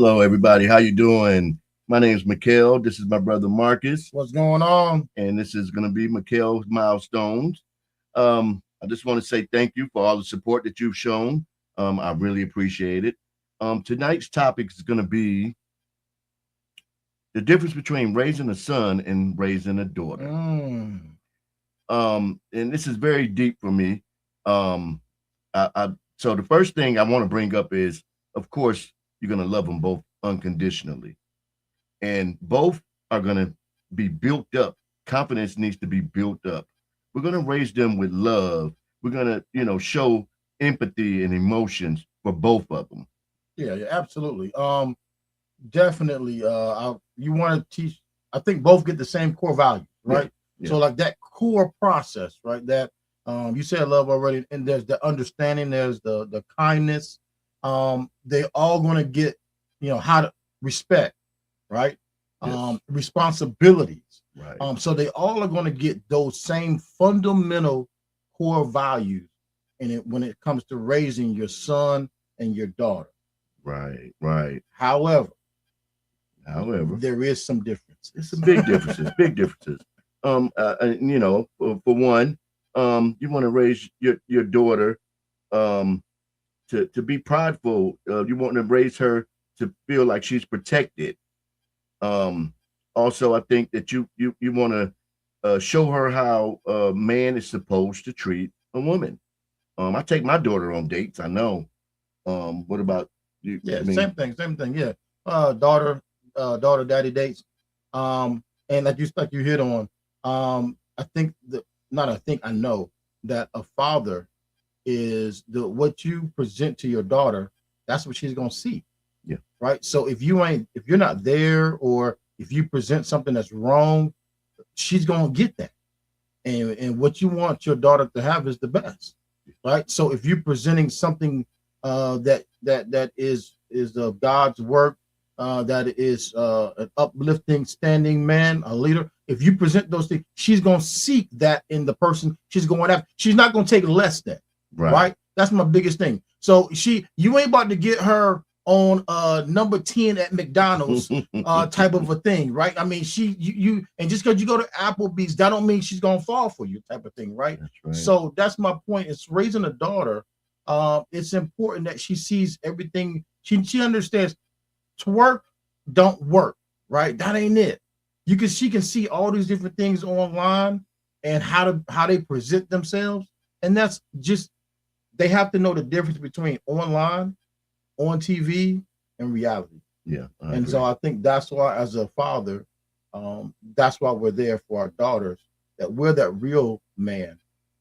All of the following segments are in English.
Hello, everybody. How you doing? My name is Mecal. This is my brother Marcus, What's going on? and this is going to be Mekel's Milestones. I just want to say thank you for all the support that you've shown. I really appreciate it. Tonight's topic is going to be the difference between raising a son and raising a daughter. Mm. And this is very deep for me. So the first thing I want to bring up is, of course, you're going to love them both unconditionally, and both are going to be built up. Confidence needs to be built up. We're going to raise them with love. We're going to, show empathy and emotions for both of them. Yeah, absolutely. Definitely. You want to teach. I think both get the same core values, right? Yeah. So like that core process, right? That you said love already, and there's the understanding, there's the kindness. They all going to get, how to respect, right? Yes. Responsibilities. Right. So they all are going to get those same fundamental core values when it comes to raising your son and your daughter. Right. However, However, there is some differences. there's some big differences. Big differences. For one, you want to raise your daughter, to be prideful. You want to raise her to feel like she's protected. Also, I think that you want to show her how a man is supposed to treat a woman. I take my daughter on dates. I know. What about you? Yeah, I mean, same thing. Yeah, daughter, daddy dates. And like you hit on. I think that not. I think I know that a father is what you present to your daughter. That's what she's gonna see. Yeah. Right. So if you're not there, or if you present something that's wrong, she's gonna get that. And what you want your daughter to have is the best, right? So if you're presenting something that is God's work, that is an uplifting, standing man, a leader. If you present those things, she's gonna seek that in the person she's going after. She's not gonna take less than, right? That's my biggest thing. So you ain't about to get her on number 10 at McDonald's type of a thing, right? I mean, you and just because you go to Applebee's, that don't mean she's gonna fall for you type of thing, right? That's right. So that's my point. It's raising a daughter. It's important that she sees everything. She understands twerk don't work, right? That ain't it. She can see all these different things online and how they present themselves, and that's just they have to know the difference between online, on TV, and reality. Yeah, and so I think that's why, as a father, that's why we're there for our daughters. That we're that real man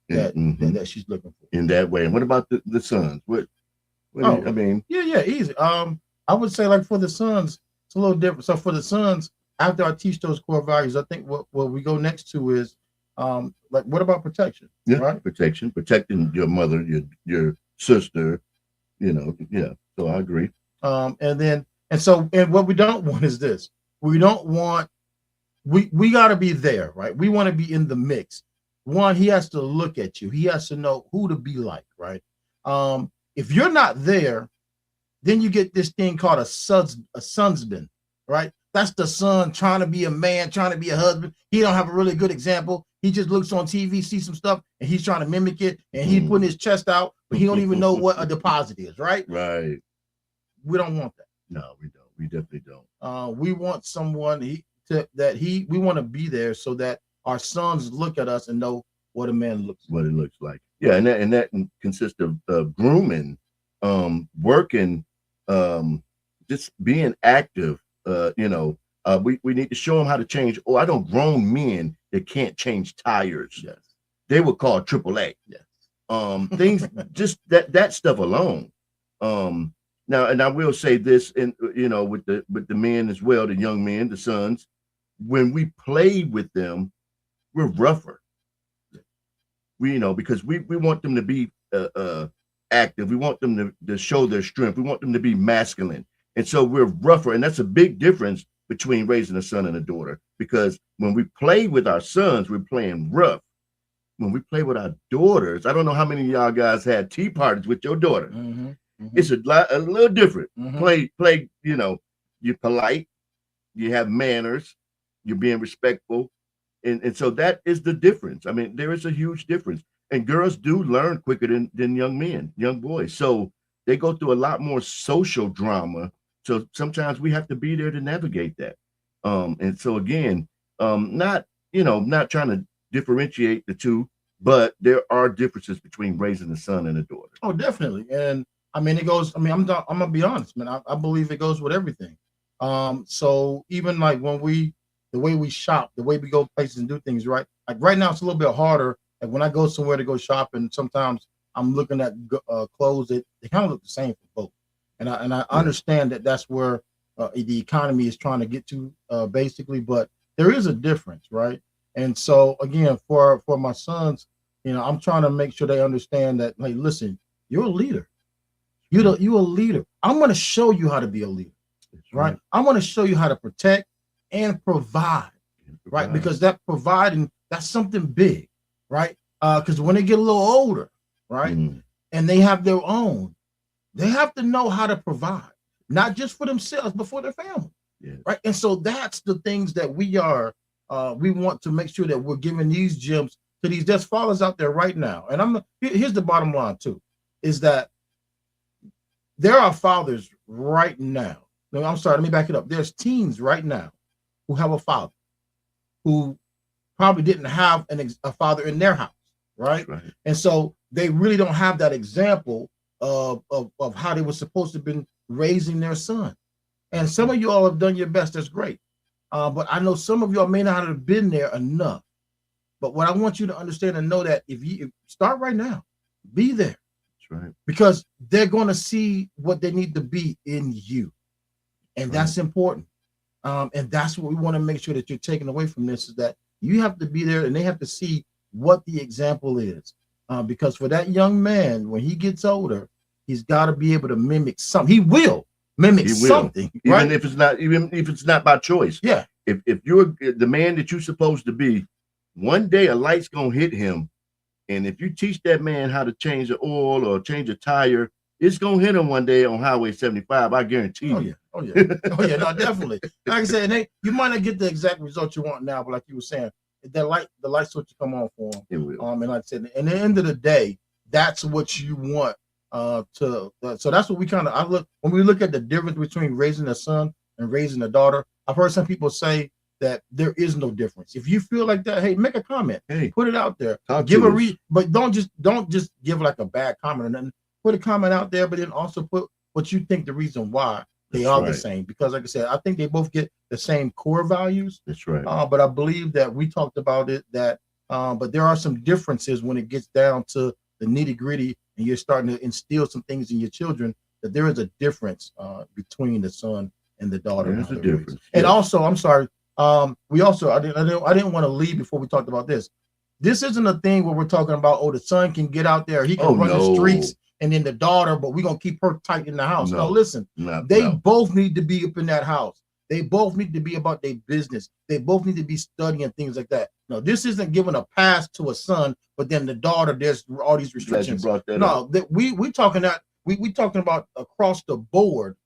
that she's looking for. In that way. And what about the sons? I mean, yeah, easy. I would say, like, for the sons, it's a little different. So for the sons, after I teach those core values, I think what we go next to is like, what about protection? Yeah, right? Protecting your mother, your sister, yeah. So I agree. And what we don't want is this. We don't want we got to be there, right? We want to be in the mix. One, he has to look at you. He has to know who to be like, right? If you're not there, then you get this thing called a sonsman, right? That's the son trying to be a man, trying to be a husband. He don't have a really good example. He just looks on TV, sees some stuff, and he's trying to mimic it, and he's putting his chest out, but he don't even know what a deposit is, right? Right. We don't want that. No, we don't. We definitely don't. We want someone we want to be there so that our sons look at us and know what a man looks like. What it looks like. Yeah, and that consists of grooming, working, just being active. We need to show them how to change. Oh, I know grown men that can't change tires. Yes. They would call AAA. Yes. Things just that stuff alone. Now, and I will say this, and with the men as well, the young men, the sons, when we play with them, we're rougher. Because we want them to be active. We want them to show their strength. We want them to be masculine. And so we're rougher. And that's a big difference between raising a son and a daughter. Because when we play with our sons, we're playing rough. When we play with our daughters, I don't know how many of y'all guys had tea parties with your daughter. Mm-hmm. It's a little different. Play, you're polite, you have manners, you're being respectful. And so that is the difference. I mean, there is a huge difference. And girls do learn quicker than young men, young boys. So they go through a lot more social drama. So sometimes we have to be there to navigate that. And so again, not not trying to differentiate the two, but there are differences between raising a son and a daughter. Oh, definitely. And I mean, it goes. I mean, I'm gonna be honest, man. I believe it goes with everything. So even like the way we shop, the way we go places and do things, right? Like right now, it's a little bit harder. Like when I go somewhere to go shopping, sometimes I'm looking at clothes that they kind of look the same for both, and I Yeah. understand that that's where the economy is trying to get to, basically. But there is a difference, right? And so again, for my sons, I'm trying to make sure they understand that. Like, listen, you're a leader. Right. You're a leader. I'm going to show you how to be a leader, That's right? right. I'm going to show you how to protect and provide, And right? provide. Because that providing, that's something big, right? Because when they get a little older, right, Mm, and they have their own, they have to know how to provide, not just for themselves, but for their family, yes. right? And so that's the things that we want to make sure that we're giving these gems to these just fathers out there right now. And here's the bottom line too, is that there are fathers right now. No, I'm sorry, let me back it up. There's teens right now who have a father who probably didn't have a father in their house, right? That's right. And so they really don't have that example of how they were supposed to have been raising their son. And some Mhm. of you all have done your best. That's great. But I know some of y'all may not have been there enough. But what I want you to understand and know that if you start right now, be there That's right. because they're going to see what they need to be in you. That's And right. that's important. And that's what we want to make sure that you're taking away from this is that you have to be there and they have to see what the example is. Because for that young man, when he gets older, he's got to be able to mimic something. He will mimic He will, something, even right? if it's not by choice. Yeah. If you're the man that you're supposed to be, one day a light's gonna hit him, and if you teach that man how to change the oil or change a tire, it's gonna hit him one day on Highway 75. I guarantee Oh you. yeah. Oh yeah. Oh yeah. No, definitely. Like I said, you might not get the exact result you want now, but like you were saying, the light switch will come on for them. It will. And like I said, and at the end of the day, that's what you want. So that's what we kind of I look when we look at the difference between raising a son and raising a daughter. I've heard some people say that there is no difference. If you feel like that, hey, make a comment, Hey, put it out there, talk give a to us. read, but don't just give like a bad comment or nothing. Put a comment out there, but then also put what you think the reason why they That's are the right. same. Because like I said, I think they both get the same core values. That's right. But I believe that we talked about it that but there are some differences when it gets down to the nitty gritty and you're starting to instill some things in your children that there is a difference between the son and the daughter and how There's a they're raised. difference. And Yes. also, I'm sorry, we also I didn't want to leave before we talked about this. This isn't a thing where we're talking about, oh, the son can get out there, he can Oh run the no, streets, and then the daughter, but we're gonna keep her tight in the house. No, no, listen, not they no. both need to be up in that house. They both need to be about their business. They both need to be studying things like that. No, this isn't giving a pass to a son, but then the daughter, there's all these Glad you restrictions. brought that up. No, that we talking that we talking about across the board.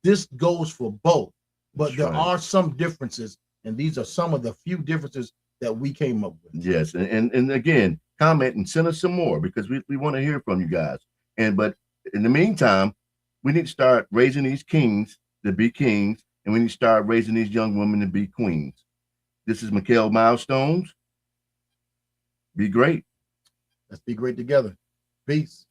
This goes for both, but That's there right. are some differences, and these are some of the few differences that we came up with. Yes, and again, comment and send us some more because we want to hear from you guys. And but in the meantime, we need to start raising these kings to be kings, and we need to start raising these young women to be queens. This is Mecal Milestones. Be great. Let's be great together. Peace.